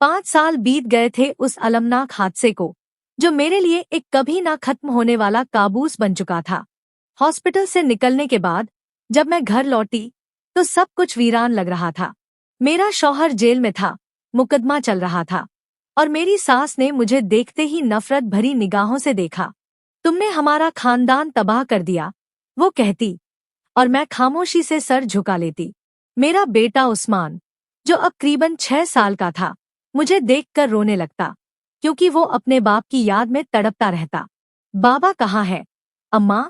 5 साल बीत गए थे उस अलमनाक हादसे को, जो मेरे लिए एक कभी ना खत्म होने वाला काबूस बन चुका था। हॉस्पिटल से निकलने के बाद जब मैं घर लौटी तो सब कुछ वीरान लग रहा था। मेरा शौहर जेल में था, मुकदमा चल रहा था और मेरी सास ने मुझे देखते ही नफरत भरी निगाहों से देखा। तुमने हमारा खानदान तबाह कर दिया, वो कहती, और मैं खामोशी से सर झुका लेती। मेरा बेटा उस्मान, जो अब करीबन 6 साल का था, मुझे देखकर रोने लगता, क्योंकि वो अपने बाप की याद में तड़पता रहता। बाबा कहाँ है अम्मा,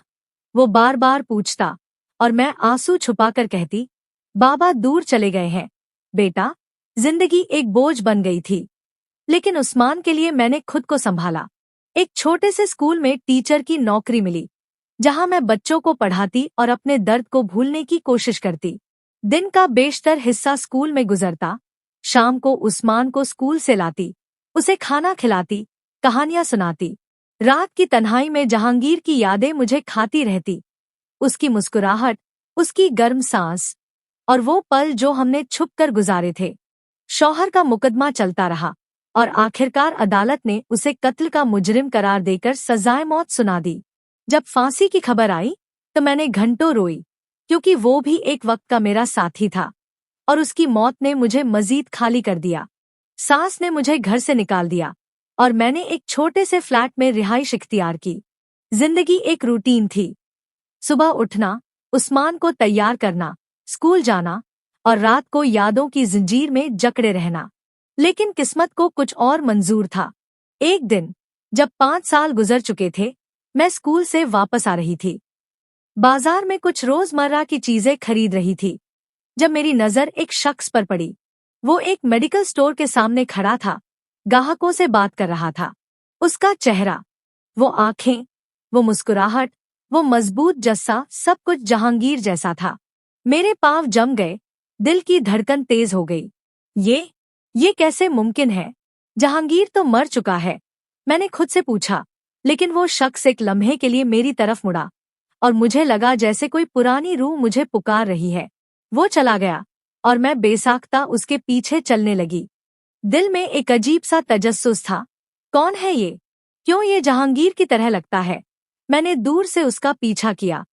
वो बार बार पूछता और मैं आंसू छुपाकर कहती, बाबा दूर चले गए हैं। बेटा, जिंदगी एक बोझ बन गई थी, लेकिन उस्मान के लिए मैंने खुद को संभाला। एक छोटे से स्कूल में टीचर की नौकरी मिली, जहां मैं बच्चों को पढ़ाती और अपने दर्द को भूलने की कोशिश करती। दिन का बेशतर हिस्सा स्कूल में गुजरता। शाम को उस्मान को स्कूल से लाती, उसे खाना खिलाती, कहानियां सुनाती। रात की तन्हाई में जहांगीर की यादें मुझे खाती रहती। उसकी मुस्कुराहट, उसकी गर्म सांस और वो पल जो हमने छुपकर गुजारे थे। शौहर का मुकदमा चलता रहा और आखिरकार अदालत ने उसे कत्ल का मुजरिम करार देकर सजाए मौत सुना दी। जब फांसी की खबर आई तो मैंने घंटों रोई, क्योंकि वो भी एक वक्त का मेरा साथी था और उसकी मौत ने मुझे मजीद खाली कर दिया। सास ने मुझे घर से निकाल दिया और मैंने एक छोटे से फ्लैट में रिहाइश इख्तियार की। जिंदगी एक रूटीन थी। सुबह उठना, उस्मान को तैयार करना, स्कूल जाना और रात को यादों की जंजीर में जकड़े रहना। लेकिन किस्मत को कुछ और मंजूर था। एक दिन जब 5 साल गुजर चुके थे, मैं स्कूल से वापस आ रही थी। बाजार में कुछ रोजमर्रा की चीजें खरीद रही थी, जब मेरी नजर एक शख्स पर पड़ी। वो एक मेडिकल स्टोर के सामने खड़ा था, ग्राहकों से बात कर रहा था। उसका चेहरा, वो आंखें, वो मुस्कुराहट, वो मजबूत जस्सा, सब कुछ जहांगीर जैसा था। मेरे पांव जम गए, दिल की धड़कन तेज हो गई। ये कैसे मुमकिन है? जहांगीर तो मर चुका है, मैंने खुद से पूछा। लेकिन वो शख्स एक लम्हे के लिए मेरी तरफ मुड़ा और मुझे लगा जैसे कोई पुरानी रूह मुझे पुकार रही है। वो चला गया और मैं बेसाख्ता उसके पीछे चलने लगी। दिल में एक अजीब सा तजस्सुस था। कौन है ये? क्यों ये जहांगीर की तरह लगता है? मैंने दूर से उसका पीछा किया।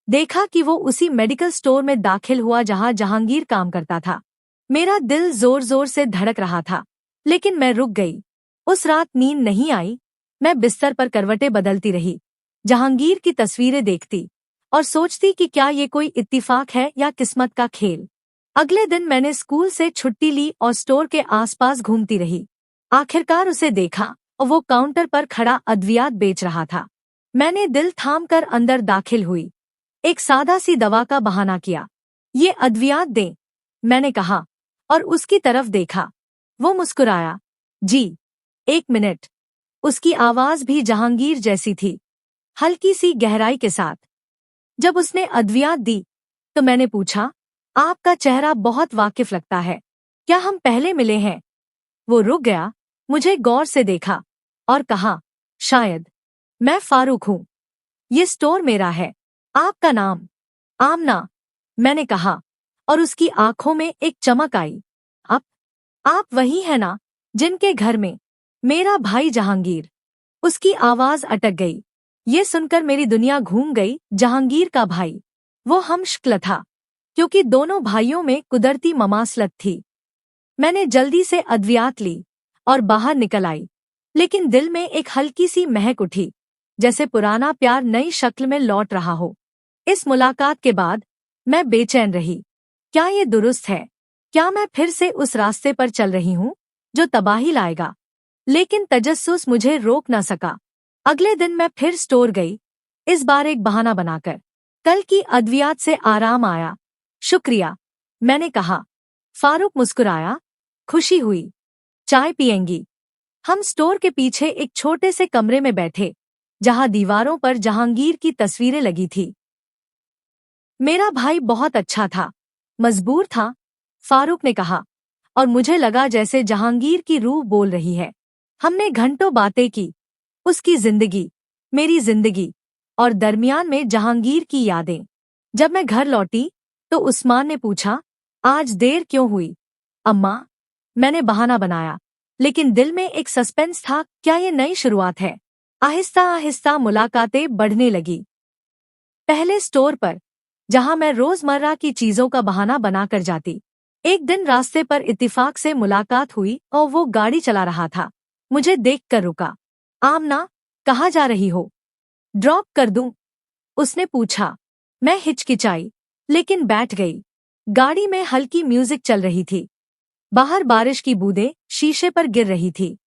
देखा कि वो उसी मेडिकल स्टोर में दाखिल हुआ जहां जहांगीर काम करता था। मेरा दिल जोर जोर से धड़क रहा था, लेकिन मैं रुक गई। उस रात नींद नहीं आई। मैं बिस्तर पर करवटें बदलती रही, जहांगीर की तस्वीरें देखती और सोचती कि क्या ये कोई इत्तिफाक है या किस्मत का खेल। अगले दिन मैंने स्कूल से छुट्टी ली और स्टोर के आसपास घूमती रही। आखिरकार उसे देखा और वो काउंटर पर खड़ा अद्वियात बेच रहा था। मैंने दिल थामकर अंदर दाखिल हुई। एक सादा सी दवा का बहाना किया। ये अद्वियात दें, मैंने कहा और उसकी तरफ देखा। वो मुस्कुराया। जी, 1 मिनट। उसकी आवाज भी जहांगीर जैसी थी, हल्की सी गहराई के साथ। जब उसने अद्वियात दी तो मैंने पूछा, आपका चेहरा बहुत वाकिफ लगता है, क्या हम पहले मिले हैं? वो रुक गया, मुझे गौर से देखा और कहा, शायद। मैं फारूक हूँ। ये स्टोर मेरा है। आपका नाम? आमना, मैंने कहा और उसकी आंखों में एक चमक आई। आप वही है ना जिनके घर में मेरा भाई जहांगीर? उसकी आवाज अटक गई। ये सुनकर मेरी दुनिया घूम गई। जहांगीर का भाई, वो हमशक्ल था, क्योंकि दोनों भाइयों में कुदरती ममासलत थी। मैंने जल्दी से अद्वियात ली और बाहर निकल आई, लेकिन दिल में एक हल्की सी महक उठी, जैसे पुराना प्यार नई शक्ल में लौट रहा हो। इस मुलाकात के बाद मैं बेचैन रही। क्या ये दुरुस्त है? क्या मैं फिर से उस रास्ते पर चल रही हूँ जो तबाही लाएगा? लेकिन तजस्सुस मुझे रोक न सका। अगले दिन मैं फिर स्टोर गई, इस बार एक बहाना बनाकर। कल की अद्वियात से आराम आया। शुक्रिया, मैंने कहा। फारूक मुस्कुराया। खुशी हुई। चाय पिएंगी? हम स्टोर के पीछे एक छोटे से कमरे में बैठे, जहां दीवारों पर जहांगीर की तस्वीरें लगी थी। मेरा भाई बहुत अच्छा था, मजबूर था, फारूक ने कहा, और मुझे लगा जैसे जहांगीर की रूह बोल रही है। हमने घंटों बातें की, उसकी जिंदगी, मेरी जिंदगी और दरमियान में जहांगीर की यादें। जब मैं घर लौटी तो उस्मान ने पूछा, आज देर क्यों हुई? अम्मा, मैंने बहाना बनाया, लेकिन दिल में एक सस्पेंस था, क्या ये नई शुरुआत है? आहिस्ता आहिस्ता मुलाकातें बढ़ने लगी। पहले स्टोर पर, जहां मैं रोजमर्रा की चीजों का बहाना बनाकर जाती। एक दिन रास्ते पर इत्तिफाक से मुलाकात हुई और वो गाड़ी चला रहा था। मुझे देखकर रुका। आमना, कहाँ जा रही हो? ड्रॉप कर दूं? उसने पूछा। मैं हिचकिचाई, लेकिन बैठ गई। गाड़ी में हल्की म्यूजिक चल रही थी। बाहर बारिश की बूंदें शीशे पर गिर रही थी।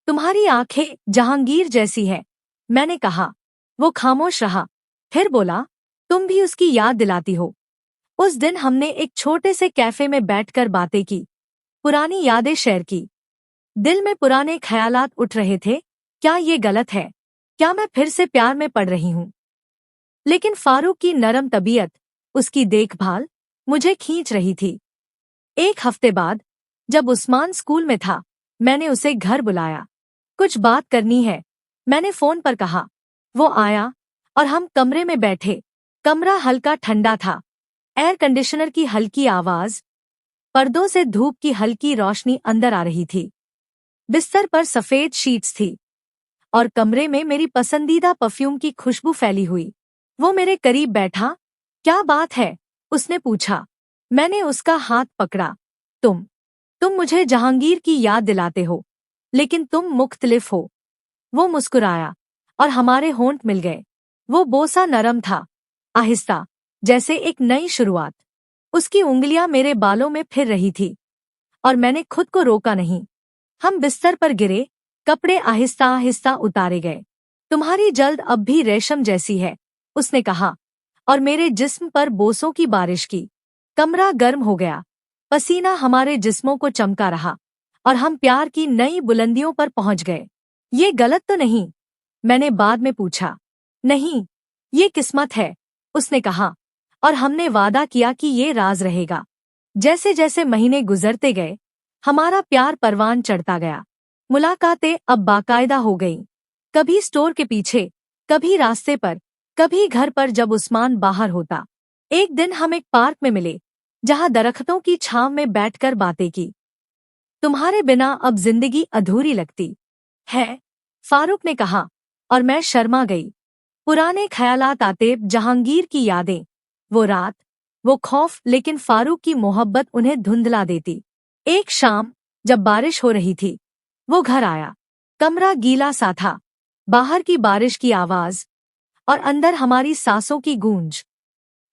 तुम्हारी आंखें जहांगीर जैसी है, मैंने कहा। वो खामोश रहा, फिर बोला, तुम भी उसकी याद दिलाती हो। उस दिन हमने एक छोटे से कैफे में बैठकर बातें की, पुरानी यादें शेयर की। दिल में पुराने ख्यालात उठ रहे थे। क्या ये गलत है? क्या मैं फिर से प्यार में पड़ रही हूँ? लेकिन फारूक की नरम तबीयत, उसकी देखभाल मुझे खींच रही थी। एक हफ्ते बाद, जब उस्मान स्कूल में था, मैंने उसे घर बुलाया। कुछ बात करनी है, मैंने फोन पर कहा। वो आया और हम कमरे में बैठे। कमरा हल्का ठंडा था। एयर कंडीशनर की हल्की आवाज, पर्दों से धूप की हल्की रोशनी अंदर आ रही थी। बिस्तर पर सफेद शीट्स थी और कमरे में मेरी पसंदीदा परफ्यूम की खुशबू फैली हुई। वो मेरे करीब बैठा। क्या बात है? उसने पूछा। मैंने उसका हाथ पकड़ा। तुम मुझे जहांगीर की याद दिलाते हो, लेकिन तुम मुख्तलिफ हो। वो मुस्कुराया और हमारे होंठ मिल गए। वो बोसा नरम था, आहिस्ता, जैसे एक नई शुरुआत। उसकी उंगलियां मेरे बालों में फिर रही थी और मैंने खुद को रोका नहीं। हम बिस्तर पर गिरे, कपड़े आहिस्ता आहिस्ता उतारे गए। तुम्हारी जल्द अब भी रेशम जैसी है, उसने कहा, और मेरे जिस्म पर बोसों की बारिश की। कमरा गर्म हो गया। पसीना हमारे जिस्मों को चमका रहा और हम प्यार की नई बुलंदियों पर पहुंच गए। ये गलत तो नहीं? मैंने बाद में पूछा। नहीं, ये किस्मत है, उसने कहा, और हमने वादा किया कि ये राज रहेगा। जैसे जैसे महीने गुजरते गए, हमारा प्यार परवान चढ़ता गया। मुलाकातें अब बाकायदा हो गईं। कभी स्टोर के पीछे, कभी रास्ते पर, कभी घर पर जब उस्मान बाहर होता। एक दिन हम एक पार्क में मिले, जहां दरख्तों की छांव में बैठकर बातें की। तुम्हारे बिना अब जिंदगी अधूरी लगती है, फारूक ने कहा, और मैं शर्मा गई। पुराने ख्यालात आते, जहांगीर की यादें, वो रात, वो खौफ, लेकिन फारूक की मोहब्बत उन्हें धुंधला देती। एक शाम, जब बारिश हो रही थी, वो घर आया। कमरा गीला सा था, बाहर की बारिश की आवाज और अंदर हमारी सांसों की गूंज।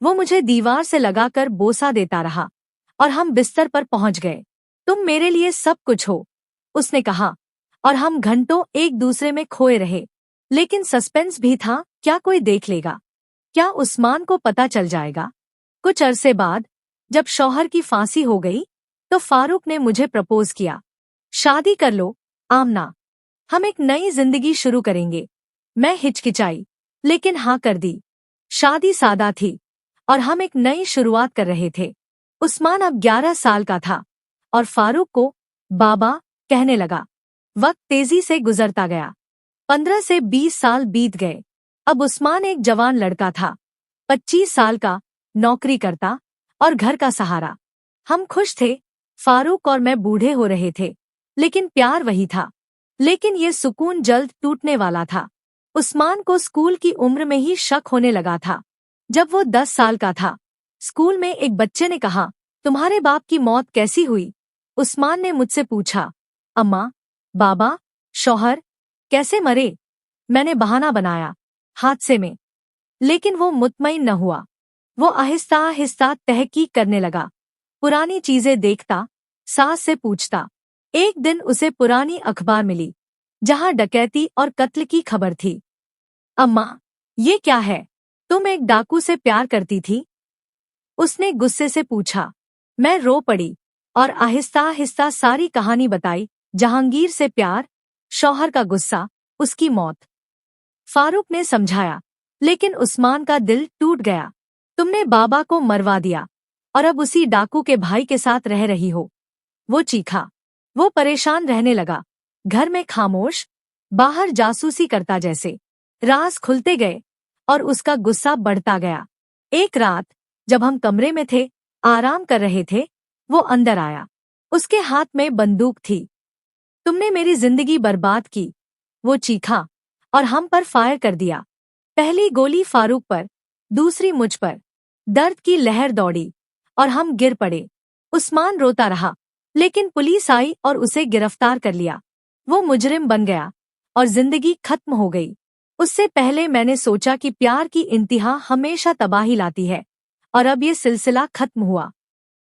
वो मुझे दीवार से लगाकर बोसा देता रहा और हम बिस्तर पर पहुंच गए। तुम मेरे लिए सब कुछ हो, उसने कहा, और हम घंटों एक दूसरे में खोए रहे। लेकिन सस्पेंस भी था, क्या कोई देख लेगा? क्या उस्मान को पता चल जाएगा? कुछ अरसे बाद, जब शौहर की फांसी हो गई, तो फारूक ने मुझे प्रपोज किया। शादी कर लो, आमना, हम एक नई जिंदगी शुरू करेंगे। मैं हिचकिचाई, लेकिन हाँ कर दी। शादी सादा थी और हम एक नई शुरुआत कर रहे थे। उस्मान अब 11 साल का था और फारूक को बाबा कहने लगा। वक्त तेजी से गुजरता गया। 15 से 20 साल बीत गए। अब उस्मान एक जवान लड़का था, 25 साल का, नौकरी करता और घर का सहारा। हम खुश थे। फारूक और मैं बूढ़े हो रहे थे, लेकिन प्यार वही था। लेकिन ये सुकून जल्द टूटने वाला था। उस्मान को स्कूल की उम्र में ही शक होने लगा था। जब वो 10 साल का था, स्कूल में एक बच्चे ने कहा, तुम्हारे बाप की मौत कैसी हुई? उस्मान ने मुझसे पूछा। अम्मा, बाबा, शौहर कैसे मरे? मैंने बहाना बनाया, हादसे में। लेकिन वो मुतमईन न हुआ। वो आहिस्ता आहिस्ता तहकीक करने लगा। पुरानी चीजें देखता, सास से पूछता। एक दिन उसे पुरानी अखबार मिली, जहां डकैती और कत्ल की खबर थी। अम्मा, ये क्या है? तुम एक डाकू से प्यार करती थी? उसने गुस्से से पूछा। मैं रो पड़ी और आहिस्ता आहिस्ता सारी कहानी बताई। जहांगीर से प्यार, शौहर का गुस्सा, उसकी मौत। फारूक ने समझाया, लेकिन उस्मान का दिल टूट गया। तुमने बाबा को मरवा दिया और अब उसी डाकू के भाई के साथ रह रही हो। वो चीखा। वो परेशान रहने लगा। घर में खामोश, बाहर जासूसी करता जैसे। राज खुलते गए और उसका गुस्सा बढ़ता गया। एक रात, जब हम कमरे में थे, आराम कर रहे थे, वो अंदर आया। उसके हाथ में बंदूक थी। तुमने मेरी जिंदगी बर्बाद की, वो चीखा और हम पर फायर कर दिया। पहली गोली फारूक पर, दूसरी मुझ पर। दर्द की लहर दौड़ी और हम गिर पड़े। उस्मान रोता रहा, लेकिन पुलिस आई और उसे गिरफ्तार कर लिया। वो मुजरिम बन गया और जिंदगी खत्म हो गई। उससे पहले मैंने सोचा कि प्यार की इंतहा हमेशा तबाही लाती है, और अब ये सिलसिला खत्म हुआ।